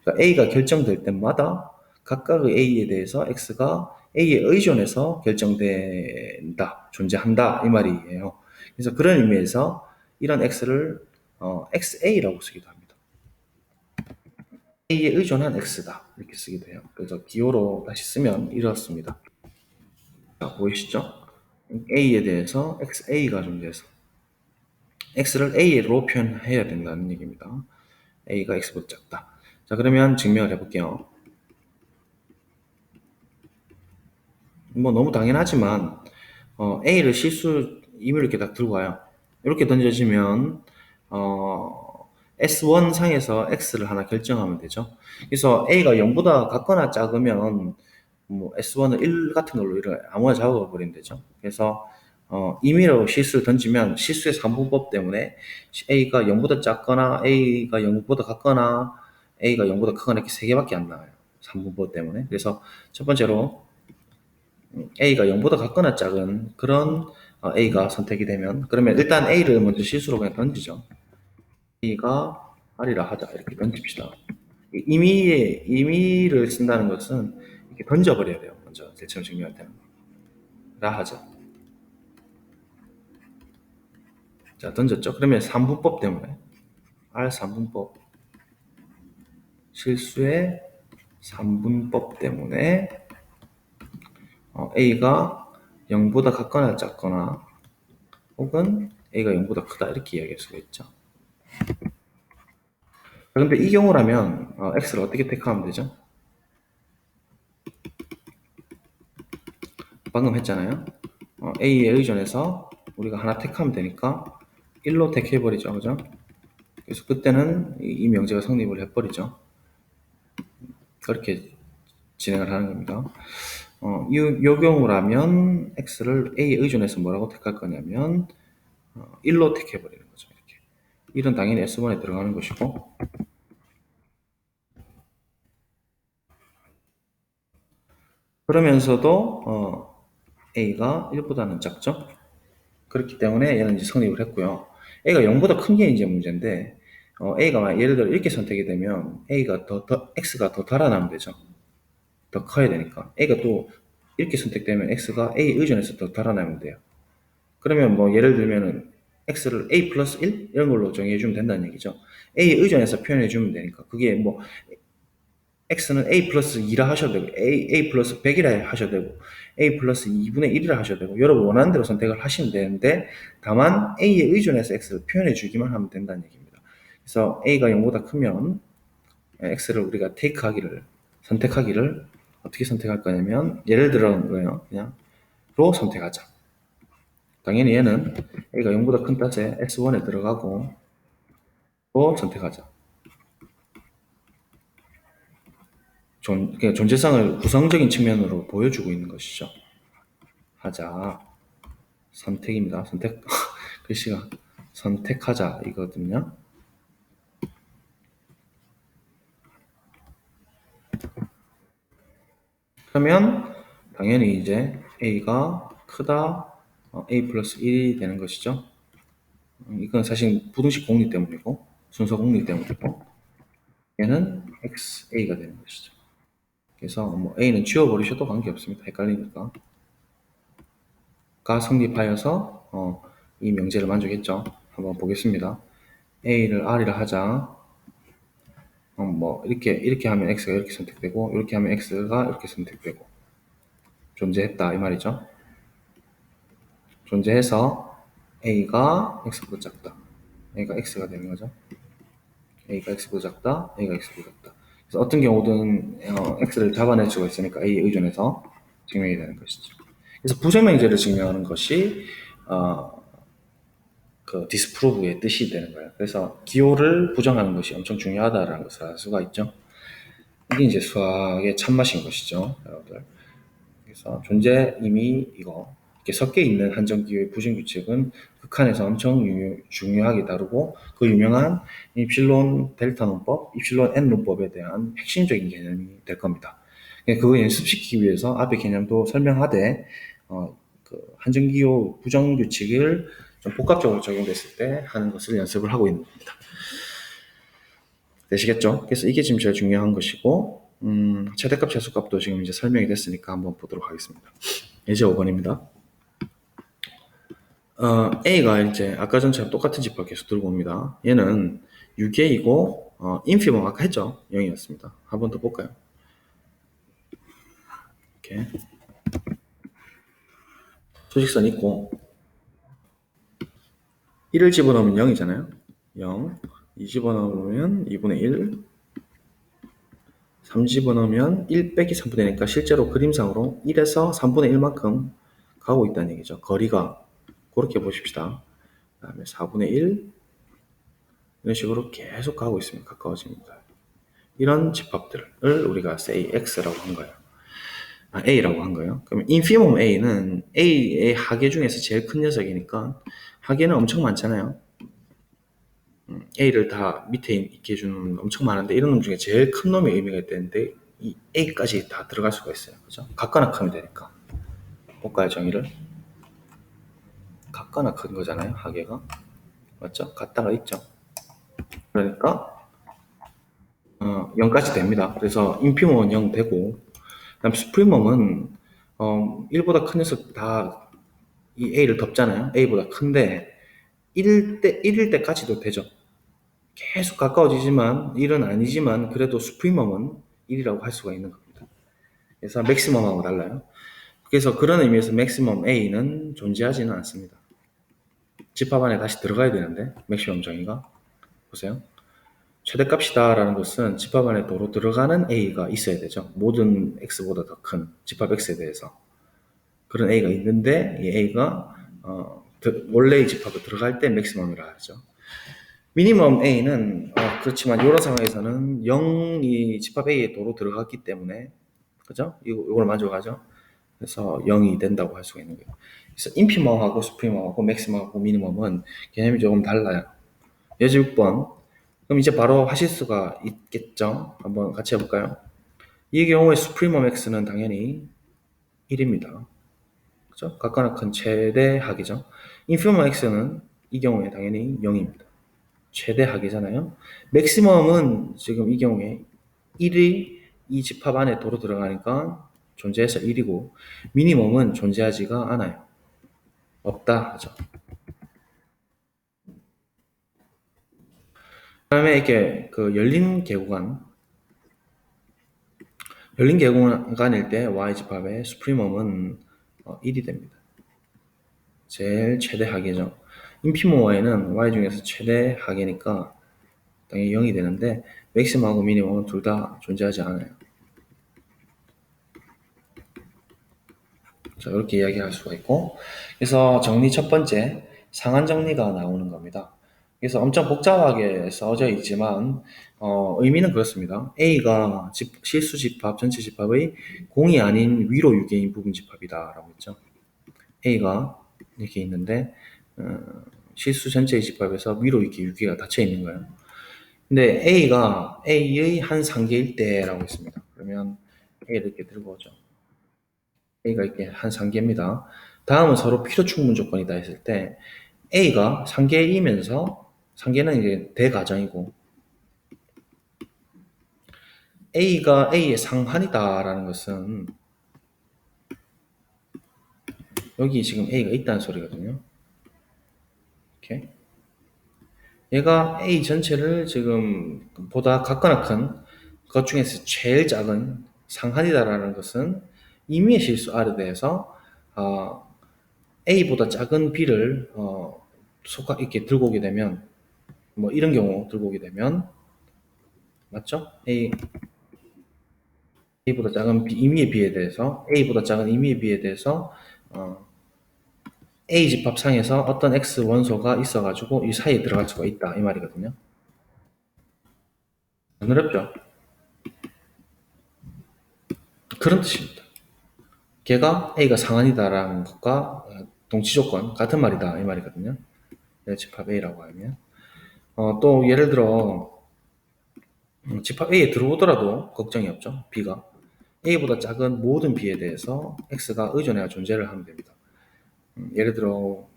그러니까 A가 결정될 때마다 각각의 A에 대해서 X가 A에 의존해서 결정된다, 존재한다 이 말이에요. 그래서 그런 의미에서 이런 X를 XA라고 쓰기도 합니다. A에 의존한 X다 이렇게 쓰기도 해요. 그래서 기호로 다시 쓰면 이렇습니다. 자, 보이시죠? A에 대해서 XA가 존재해서 X를 A로 표현해야 된다는 얘기입니다. A가 X보다 작다. 자, 그러면 증명을 해볼게요. 뭐 너무 당연하지만 A를 실수 임의로 이렇게 딱 들고 와요. 이렇게 던져지면 S1 상에서 X를 하나 결정하면 되죠. 그래서 A가 0보다 같거나 작으면 뭐 S1은 1 같은 걸로 이렇게 아무나 잡아 버리면 되죠. 그래서 임의로 실수를 던지면 실수의 3분법 때문에 A가 0보다 작거나 A가 0보다 같거나 A가 0보다 크거나 이렇게 3개밖에 안 나와요. 3분법 때문에. 그래서 첫 번째로 A가 0보다 같거나 작은 그런 A가 선택이 되면 그러면 일단 A를 먼저 실수로 그냥 던지죠. A가 R이라 하자 이렇게 던집시다. 임의를 쓴다는 것은 이렇게 던져버려야 돼요. 먼저 대체로 증명할 때는 라 하자. 자, 던졌죠. 그러면 3분법 때문에 R 3분법 실수의 3분법 때문에 A가 0보다 같거나 작거나 혹은 A가 0보다 크다 이렇게 이야기할 수가 있죠. 그런데 이 경우라면 X를 어떻게 택하면 되죠? 방금 했잖아요. A에 의존해서 우리가 하나 택하면 되니까 1로 택해버리죠. 그죠? 그래서 그때는 이 명제가 성립을 해버리죠. 그렇게 진행을 하는 겁니다. 요 경우라면 X를 A에 의존해서 뭐라고 택할 거냐면 1로 택해버리는 거죠. 이렇게. 1은 당연히 S1에 들어가는 것이고 그러면서도 A가 1보다는 작죠. 그렇기 때문에 얘는 이제 성립을 했고요. A가 0보다 큰 게 이제 문제인데 A가 예를 들어 이렇게 선택이 되면 A가 X가 더 달아나면 되죠. 더 커야 되니까. A가 또 이렇게 선택되면 X가 A에 의존해서 더 달아나면 돼요. 그러면 뭐 예를 들면은 X를 A 플러스 1? 이런 걸로 정해주면 된다는 얘기죠. A에 의존해서 표현해주면 되니까. 그게 뭐 X는 A 플러스 2라 하셔도 되고, A 플러스 100이라 하셔도 되고, A 플러스 2분의 1이라 하셔도 되고, 여러분 원하는 대로 선택을 하시면 되는데, 다만 A에 의존해서 X를 표현해 주기만 하면 된다는 얘기입니다. 그래서 A가 0보다 크면 X를 우리가 선택하기를 어떻게 선택할 거냐면, 예를 들어 거예요. 그냥 로 선택하자. 당연히 얘는 A가 0보다 큰 탓에 S1에 들어가고, 로 선택하자. 존재성을 구성적인 측면으로 보여주고 있는 것이죠. 하자. 선택입니다. 선택. 글씨가 선택하자 이거든요. 그러면 당연히 이제 A가 크다 A 플러스 1이 되는 것이죠. 이건 사실 부등식 공리 때문이고 순서 공리 때문이고 얘는 XA가 되는 것이죠. 그래서 뭐 A는 지워버리셔도 관계없습니다. 헷갈리니까. 가 성립하여서 이 명제를 만족했죠. 한번 보겠습니다. A를 R이라 하자. 뭐 이렇게 하면 X가 이렇게 선택되고 이렇게 하면 X가 이렇게 선택되고 존재했다 이 말이죠. 존재해서 A가 X보다 작다. A가 X가 되는 거죠. A가 X보다 작다. A가 X보다 작다. 그래서 어떤 경우든 X를 잡아낼 수가 있으니까 A에 의존해서 증명이 되는 것이죠. 그래서 부정명제를 증명하는 것이 그 디스프로브의 뜻이 되는 거예요. 그래서 기호를 부정하는 것이 엄청 중요하다라는 것을 알 수가 있죠. 이게 이제 수학의 참맛인 것이죠, 여러분들. 그래서 존재 이미 이거 이렇게 섞여 있는 한정기호의 부정규칙은 극한에서 엄청 중요하게 다루고 그 유명한 입실론 델타 논법, 입실론 n 논법에 대한 핵심적인 개념이 될 겁니다. 그거 연습시키기 위해서 앞에 개념도 설명하되 그 한정기호 부정규칙을 좀 복합적으로 적용됐을 때 하는 것을 연습을 하고 있는 겁니다. 되시겠죠? 그래서 이게 지금 제일 중요한 것이고 최대값 최소값도 지금 이제 설명이 됐으니까 한번 보도록 하겠습니다. 예제 5번입니다. A가 이제 아까 전처럼 똑같은 집합 계속 들고 옵니다. 얘는 6A이고 인피멈 아까 했죠? 0이었습니다. 한 번 더 볼까요? 이렇게 수직선 있고 1을 집어넣으면 0이잖아요. 0, 2 집어넣으면 2분의 1, 3 집어넣으면 1 빼기 3분의 1이니까 실제로 그림상으로 1에서 3분의 1만큼 가고 있다는 얘기죠. 거리가 그렇게 보십시다. 그 다음에 4분의 1 이런 식으로 계속 가고 있습니다. 가까워집니다. 이런 집합들을 우리가 say x라고 한 거예요. A라고 한 거예요. 그러면 인피멈 A는 A의 하계 중에서 제일 큰 녀석이니까 하계는 엄청 많잖아요. A를 다 밑에 있게 해주는 엄청 많은데 이런 놈 중에 제일 큰 놈이 의미가 있다는데 이 A까지 다 들어갈 수가 있어요. 그죠? 같거나 크면 되니까. 볼까요, 정의를? 같거나 큰 거잖아요, 하계가. 맞죠? 같다가 있죠. 그러니까 0까지 됩니다. 그래서 인피멈은 0 되고 그다음 수프리멈은 1보다 큰 녀석 다 이 A를 덮잖아요. A보다 큰데 1일 때까지도 되죠. 계속 가까워지지만 1은 아니지만 그래도 수프리멈은 1이라고 할 수가 있는 겁니다. 그래서 맥시멈하고 달라요. 그래서 그런 의미에서 맥시멈 A는 존재하지는 않습니다. 집합 안에 다시 들어가야 되는데 맥시멈 정의가 보세요. 최대값이다 라는 것은 집합 안에 도로 들어가는 A가 있어야 되죠. 모든 X보다 더 큰 집합 X에 대해서 그런 A가 있는데 이 A가 원래의 집합에 들어갈 때 맥시멈이라 하죠. 미니멈 A는 그렇지만 이런 상황에서는 0이 집합 A에 도로 들어갔기 때문에 그죠? 이걸 만족하죠. 그래서 0이 된다고 할 수가 있는 거예요. 그래서 인피멈하고 수프리멈하고 맥시멈하고 미니멈은 개념이 조금 달라요. 예제 6번. 그럼 이제 바로 하실 수가 있겠죠? 한번 같이 해볼까요? 이 경우에 수프리멈 X는 당연히 1입니다. 그죠? 각각나 큰 최대하기죠. 인피멈 X는 이 경우에 당연히 0입니다. 최대하기잖아요. 맥시멈은 지금 이 경우에 1이 이 집합 안에 도로 들어가니까 존재해서 1이고 미니멈은 존재하지가 않아요. 없다 하죠. 그 다음에 이렇게 그 열린 계구간일 때 y 집합의 수프리멈은 1이 됩니다. 제일 최대하계죠. 인피멈 y는 y 중에서 최대하계니까 당연히 0이 되는데 맥시멈하고 미니멈은 둘 다 존재하지 않아요. 자, 이렇게 이야기할 수가 있고 그래서 정리 첫 번째 상한 정리가 나오는 겁니다. 그래서 엄청 복잡하게 써져 있지만 의미는 그렇습니다. A가 실수 집합, 전체 집합의 공이 아닌 위로 유계인 부분 집합이다 라고 했죠. A가 이렇게 있는데 실수 전체의 집합에서 위로 이렇게 유계가 닫혀 있는 거예요. 근데 A가 A의 한 상계일 때라고 했습니다. 그러면 A를 이렇게 들고 오죠. A가 이렇게 한 상계입니다. 다음은 서로 필요 충분 조건이다 했을 때 A가 상계이면서 상계는 이제 대가정이고 A가 A의 상한이다라는 것은 여기 지금 A가 있다는 소리거든요. 이렇게 얘가 A 전체를 지금 보다 같거나 큰 것 중에서 제일 작은 상한이다라는 것은 임의의 실수 R에 대해서 A보다 작은 B를 이렇게 들고 오게 되면 뭐 이런 경우 들고 오게 되면 맞죠? A보다 작은 임의의 B에 대해서 A보다 작은 임의의 B에 대해서 A 집합상에서 어떤 X 원소가 있어가지고 이 사이에 들어갈 수가 있다 이 말이거든요. 안 어렵죠? 그런 뜻입니다. 걔가 A가 상한이다라는 것과 동치 조건 같은 말이다 이 말이거든요. 집합 A라고 하면 또 예를 들어 집합 A에 들어오더라도 걱정이 없죠. B가 a보다 작은 모든 b에 대해서 x가 의존해야 존재를 하면 됩니다. 예를 들어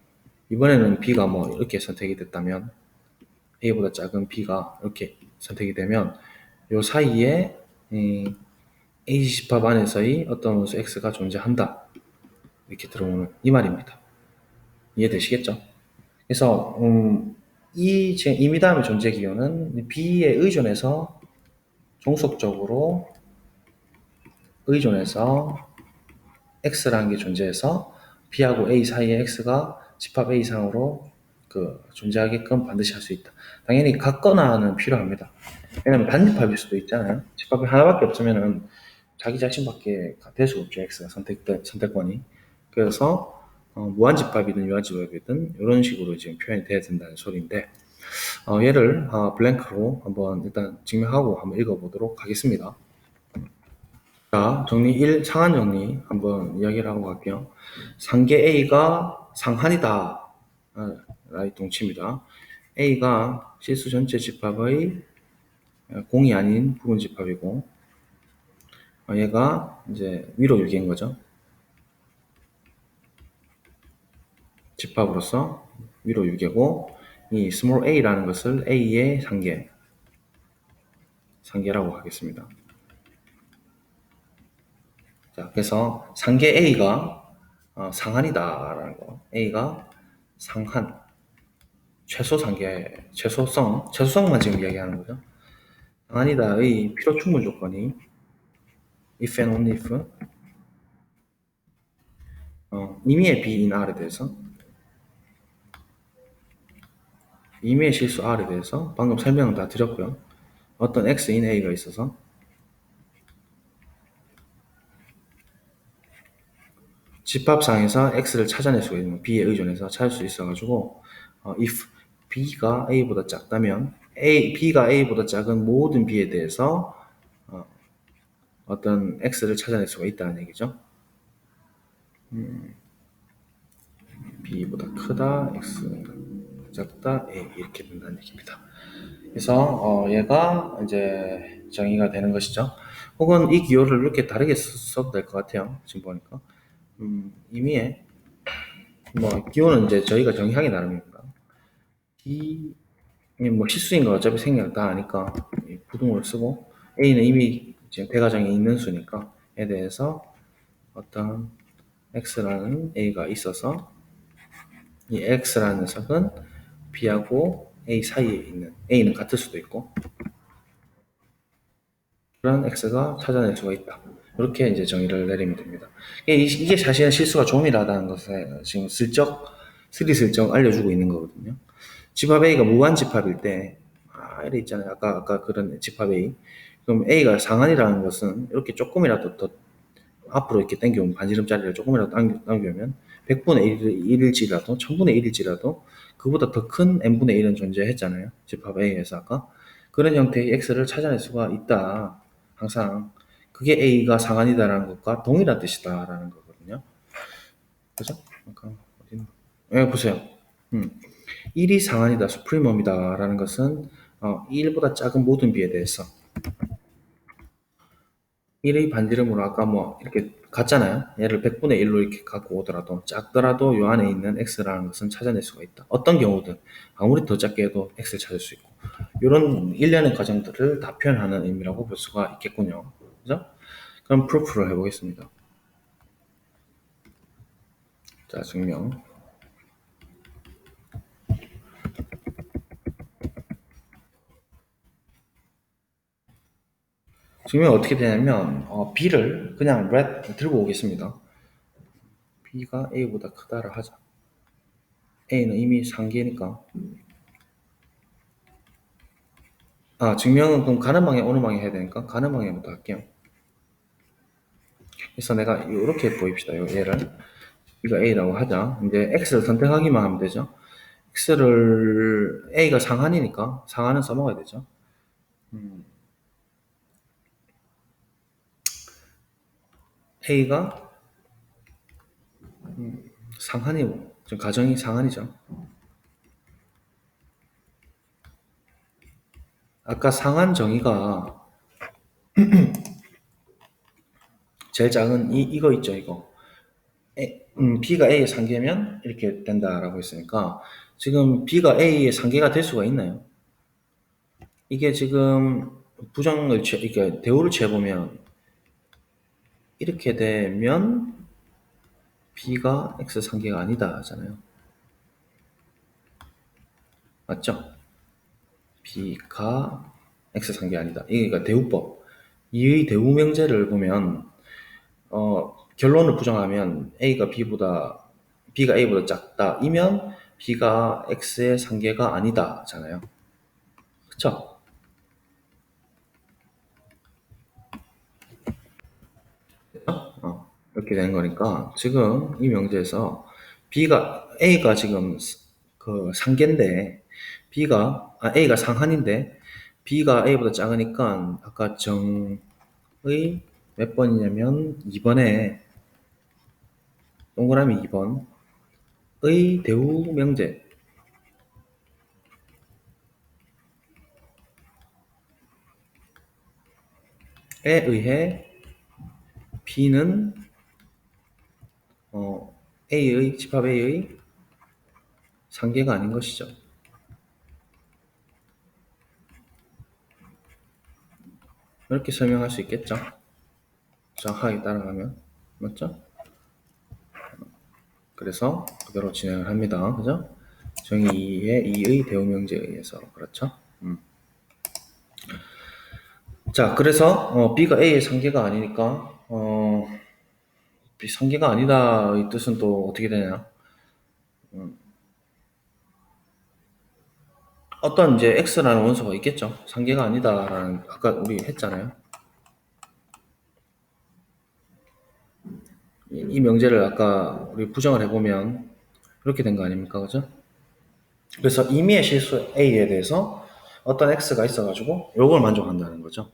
이번에는 b가 뭐 이렇게 선택이 됐다면 a보다 작은 b가 이렇게 선택이 되면 요 사이에 a 집합 안에서의 어떤 원수 x가 존재한다 이렇게 들어오는 이 말입니다. 이해되시겠죠? 그래서 이 미다음의 존재 기호는 b에 종속적으로 의존해서 x라는 게 존재해서 b하고 a 사이에 x가 집합 a 이상으로 존재하게끔 반드시 할 수 있다. 당연히 같거나는 필요합니다. 왜냐면 단집합일 수도 있잖아요. 집합이 하나밖에 없으면은 자기 자신밖에 될 수가 없죠. x가 선택권이. 그래서 무한집합이든 유한집합이든 이런 식으로 지금 표현이 돼야 된다는 소리인데 얘를 블랭크로 한번 일단 증명하고 한번 읽어보도록 하겠습니다. 자, 상한 정리 한번 이야기를 하고 갈게요. 상계 A가 상한이다. 라이 동치입니다. A가 실수 전체 집합의 공이 아닌 부분 집합이고, 얘가 이제 위로 유기인 거죠. 집합으로서 위로 유계고, 이 small a라는 것을 A의 상계라고 하겠습니다. 자, 그래서 상계 A가 상한이다라는 거. A가 상한. 최소성만 지금 이야기하는 거죠. 상한이다의 필요 충분 조건이 if and only if 임의의 B인 R에 대해서 임의의 실수 R에 대해서 방금 설명을 다 드렸고요. 어떤 X인 A가 있어서 집합상에서 X를 찾아낼 수가 있는 B에 의존해서 찾을 수 있어가지고 if B가 A보다 작다면 B가 A보다 작은 모든 B에 대해서 어떤 X를 찾아낼 수가 있다는 얘기죠. B보다 크다, X가 작다, A 이렇게 된다는 얘기입니다. 그래서 얘가 이제 정의가 되는 것이죠. 혹은 이 기호를 이렇게 다르게 써도 될 것 같아요. 지금 보니까 임의의 기호는 이제 저희가 정의하기 나름입니다. 뭐 실수인 거 어차피 생략 다 아니까 부등호를 쓰고 A는 이미 지금 대가정에 있는 수니까 에 대해서 어떤 X라는 A가 있어서 이 X라는 녀석은 B하고 A 사이에 있는 A는 같을 수도 있고 그런 X가 찾아낼 수가 있다. 이렇게 이제 정의를 내리면 됩니다. 이게 사실은 실수가 조밀하다는 것을 지금 스리슬쩍 알려주고 있는 거거든요. 집합 A가 무한 집합일 때, 이래 있잖아요. 아까 그런 집합 A. 그럼 A가 상한이라는 것은 이렇게 조금이라도 더 앞으로 이렇게 당겨오면, 반지름짜리를 조금이라도 당겨오면, 100분의 1일지라도, 1000분의 1일지라도, 그보다 더 큰 n분의 1은 존재했잖아요. 집합 A에서 아까. 그런 형태의 X를 찾아낼 수가 있다. 항상. 그게 A가 상한이다라는 것과 동일한 뜻이다라는 거거든요. 그죠? 예, 보세요. 1이 상한이다, 수프리멈이다 라는 것은 1보다 작은 모든 B에 대해서 1의 반지름으로 아까 뭐 이렇게 갔잖아요. 얘를 100분의 1로 이렇게 갖고 오더라도 작더라도 요 안에 있는 X라는 것은 찾아낼 수가 있다. 어떤 경우든 아무리 더 작게 해도 X를 찾을 수 있고 이런 일련의 과정들을 다 표현하는 의미라고 볼 수가 있겠군요. 그죠? 그럼 프루프를 해보겠습니다. 자, 증명. 증명이 어떻게 되냐면 B를 그냥 red 들고 오겠습니다. B가 A보다 크다를 하자. A는 이미 상계니까 증명은 그럼 가는 방향 오는 방향 해야 되니까 가는 방향부터 할게요. 그래서 내가 이렇게 보입시다. 얘를 B가 A라고 하자. 이제 X를 선택하기만 하면 되죠. X를 A가 상한이니까 상한은 써먹어야 되죠. A가 상한이고 지금 가정이 상한이죠. 아까 상한 정의가 제일 작은 이거 있죠, 이거. B가 A의 상계면 이렇게 된다라고 했으니까 지금 B가 A의 상계가 될 수가 있나요? 이게 지금 부정을 이렇게 대우를 취해보면 이렇게 되면 B가 X 상계가 아니다 하잖아요. 맞죠? B가 X 상계 아니다. 이게 그러니까 대우법. 이의 대우 명제를 보면 결론을 부정하면 B가 A보다 작다. 이면 B가 X의 상계가 아니다잖아요. 그쵸? 이렇게 된 거니까 지금 이 명제에서 A가 지금 그 상계인데 A가 상한인데 B가 A보다 작으니까 아까 정의 몇 번이냐면 2번에 동그라미 2번의 대우 명제에 의해 B는 집합 A의 상계가 아닌 것이죠. 이렇게 설명할 수 있겠죠? 정확하게 따라가면. 맞죠? 그래서 그대로 진행을 합니다. 그죠? 정의 2의 2의 대우명제에 의해서. 그렇죠? 자, 그래서 B가 A의 상계가 아니니까 B 상계가 아니다의 뜻은 또 어떻게 되냐? 어떤 이제 X라는 원소가 있겠죠? 상계가 아니다라는 아까 우리 했잖아요. 이 명제를 아까 우리 부정을 해보면 이렇게 된 거 아닙니까? 그죠? 그래서 임의의 실수 A에 대해서 어떤 X가 있어가지고 요걸 만족한다는 거죠.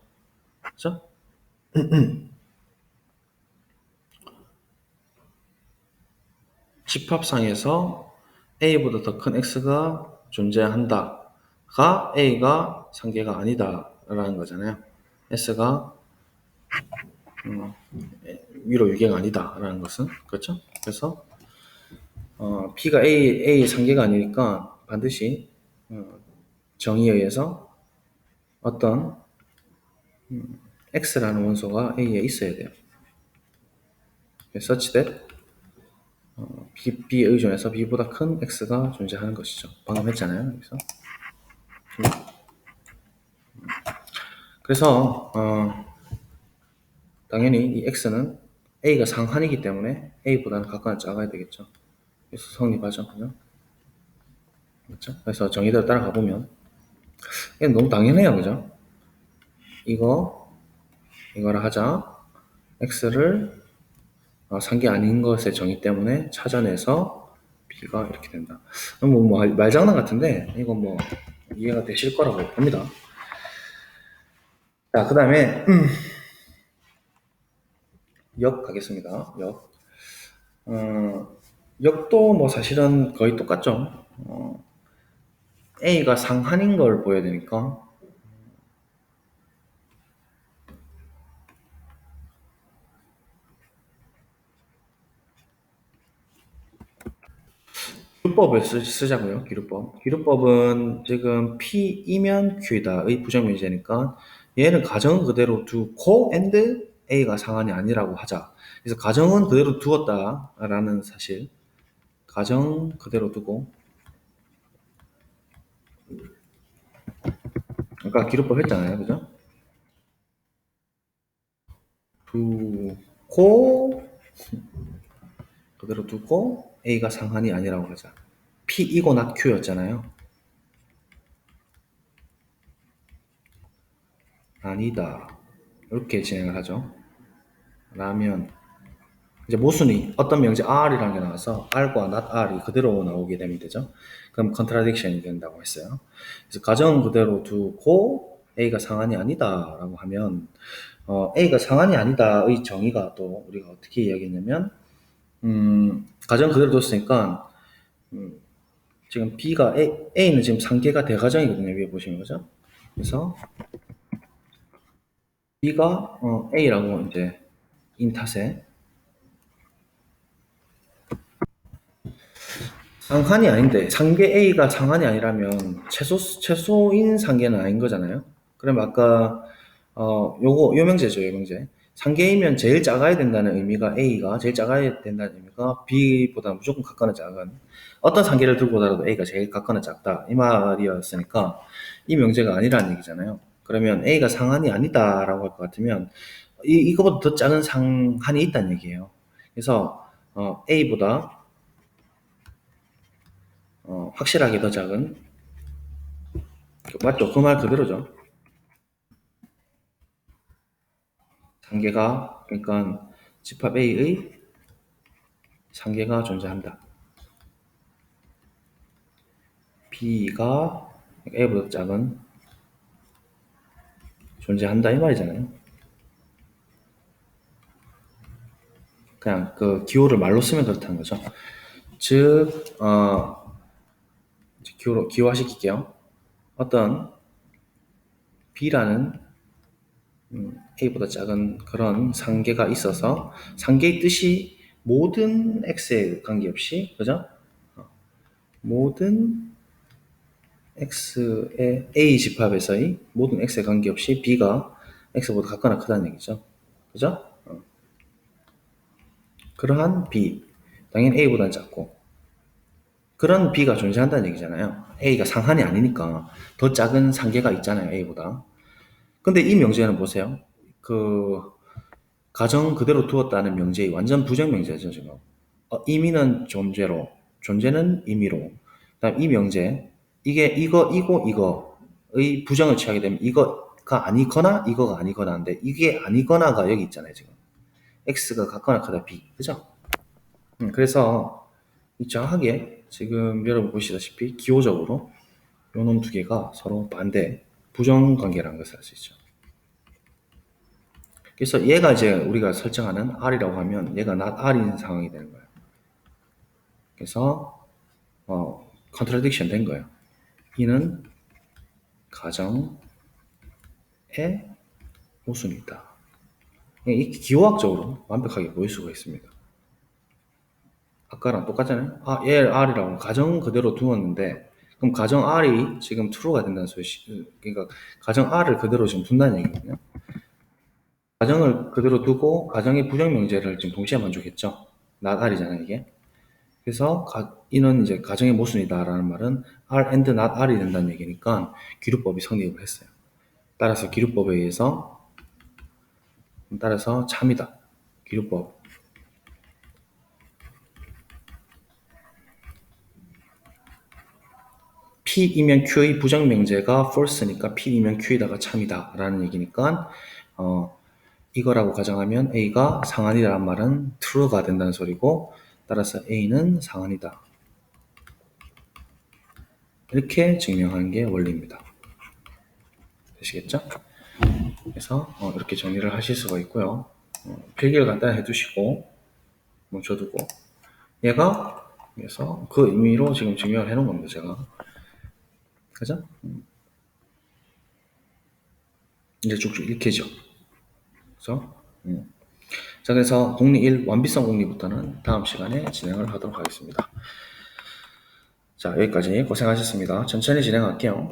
그죠? 집합상에서 A보다 더 큰 X가 존재한다가 A가 상계가 아니다라는 거잖아요. S가 위로 유계가 아니다라는 것은 그렇죠? 그래서 P가 A의 상계가 아니니까 반드시 정의에 의해서 어떤 X라는 원소가 A에 있어야 돼요. such that B에 의존해서 B보다 큰 X가 존재하는 것이죠. 방금 했잖아요. 그래서 당연히 이 X는 A가 상한이기 때문에 A보다는 각각 작아야 되겠죠. 그래서 성립하죠. 그죠? 그렇죠? 그래서 정의대로 따라가 보면 이게 너무 당연해요. 그죠? 이거를 하자. X를 상계 아닌 것의 정의 때문에 찾아내서 B가 이렇게 된다. 말장난 같은데 이거 뭐 이해가 되실 거라고 봅니다. 자, 그 다음에 역 가겠습니다. 역도 뭐 사실은 거의 똑같죠. A가 상한인 걸 보여야 되니까 기루법을 쓰자고요. 기루법은 지금 P이면 Q이다의 부정문제니까 얘는 가정은 그대로 두고 and A가 상한이 아니라고 하자. 그래서 가정은 그대로 두었다라는 사실. 가정 그대로 두고 아까 기루법 했잖아요. 그죠? 두고 그대로 두고 A가 상한이 아니라고 하자. P이고 not Q였잖아요. 아니다. 이렇게 진행을 하죠. 라면 이제 모순이 어떤 명제 R이라는 게 나와서 R과 not R이 그대로 나오게 되면 되죠. 그럼 contradiction이 된다고 했어요. 그래서 가정 그대로 두고 A가 상한이 아니다라고 하면 A가 상한이 아니다의 정의가 또 우리가 어떻게 이야기했냐면 가정 그대로 뒀으니까 지금 B가 A는 지금 상계가 대가정이거든요. 위에 보시면 그죠? 그래서 B가 A라고 이제 인 탓에 상한이 아닌데 상계 A가 상한이 아니라면 최소인 상계는 아닌 거잖아요. 그럼 아까 요거 요명제죠, 요명제. 상계이면 제일 작아야 된다는 의미가 A가 제일 작아야 된다는 의미가 B보다 무조건 같거나 작은 어떤 상계를 들고 오더라도 A가 제일 같거나 작다 이 말이었으니까 이 명제가 아니라는 얘기잖아요. 그러면 A가 상한이 아니다라고 할 것 같으면 이거보다 더 작은 상한이 있다는 얘기예요. 그래서 A보다 확실하게 더 작은 맞죠? 그 말 그대로죠. 상계가 그러니까 집합 A의 상계가 존재한다. B가 A보다 작은 존재한다 이 말이잖아요. 그냥 그 기호를 말로 쓰면 그렇다는 거죠. 즉 기호화시킬게요. 어떤 B라는 A보다 작은 그런 상계가 있어서 상계의 뜻이 모든 X에 관계없이 그죠? 모든 X의 A 집합에서의 모든 X에 관계없이 B가 X보다 같거나 크다는 얘기죠. 그죠? 그러한 B, 당연히 A보다는 작고 그런 B가 존재한다는 얘기잖아요. A가 상한이 아니니까 더 작은 상계가 있잖아요, A보다. 근데 이 명제는 보세요. 그 가정 그대로 두었다는 명제의 완전 부정 명제죠, 지금. 임의는 존재로, 존재는 임의로. 그다음 이 명제, 이게 이거의 부정을 취하게 되면 이거가 아니거나 이거가 아니거나인데 이게 아니거나가 여기 있잖아요, 지금. X가 같거나 크다 B, 그죠? 그래서 정확하게 지금 여러분 보시다시피 기호적으로 요놈 두 개가 서로 반대 부정 관계라는 것을 알 수 있죠. 그래서 얘가 이제 우리가 설정하는 R이라고 하면 얘가 not R인 상황이 되는 거예요. 그래서 contradiction 된 거예요. 이는 가정의 모순이다. 이 기호학적으로 완벽하게 보일 수가 있습니다. 아까랑 똑같잖아요. 얘 R이라고 가정 그대로 두었는데 그럼 가정 R이 지금 true가 된다는 소리. 그러니까 가정 R을 그대로 지금 둔다는 얘기거든요. 가정을 그대로 두고 가정의 부정 명제를 지금 동시에 만족했죠. not R이잖아요, 이게. 그래서 이는 이제 가정의 모순이다라는 말은 R and not R이 된다는 얘기니까 기류법이 성립을 했어요. 따라서 기류법에 의해서 참이다. 기류법. P이면 Q의 부정 명제가 false니까 P이면 Q에다가 참이다 라는 얘기니까 이거라고 가정하면 A가 상한이라는 말은 true가 된다는 소리고 따라서 A는 상한이다. 이렇게 증명하는 게 원리입니다. 되시겠죠? 그래서 이렇게 정리를 하실 수가 있고요. 필기를 간단히 해두시고 멈춰두고 얘가 그래서 그 의미로 지금 증명을 해놓은 겁니다. 제가 그죠? 이제 쭉쭉 읽히죠. 그래서 자, 그래서 공리 1 완비성 공리부터는 다음 시간에 진행을 하도록 하겠습니다. 자, 여기까지 고생하셨습니다. 천천히 진행할게요.